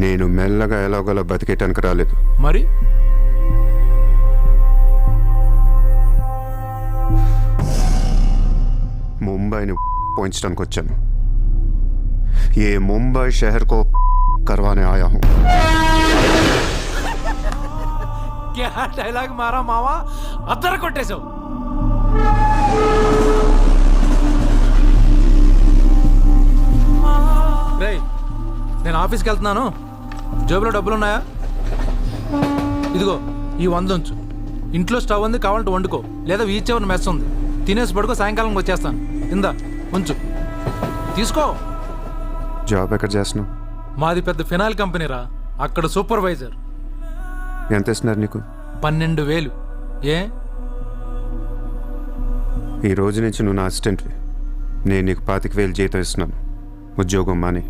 నేను మెల్లగా ఎలాగోలా బతికేటానికి రాలేదు. మరి ముంబైని పోయించడానికి వచ్చాను. ఏ ముంబై షహర్ కో करवाने आया हूं. क्या డైలాగ్ మారా మావా, అద్దర కొట్టేశావు. రేయ్, నేను ఆఫీస్కి వెళ్తున్నాను. జేబులో డబ్బులు ఉన్నాయా? ఇదిగో ఈ 100 ఉంచు. ఇంట్లో స్టవ్ ఉంది, కావాలంటే వండుకో, లేదా ఈ చివరి మెస్ ఉంది, తినేసి పడుకో. సాయంకాలం వచ్చేస్తాను. ఇందా ఉంచు, తీసుకో. జాబ్ ఎక్కడ చేస్తున్నావు? మాది పెద్ద ఫినాయిల్ కంపెనీ రా, అక్కడ సూపర్వైజర్. ఎంత ఇస్తున్నారు నీకు? 12,000. ఏ ఈ రోజు నుంచి నువ్వు నా అసిస్టెంట్వి. నేను నీకు 25,000 జీతం ఇస్తున్నాను. ఉద్యోగం మాని.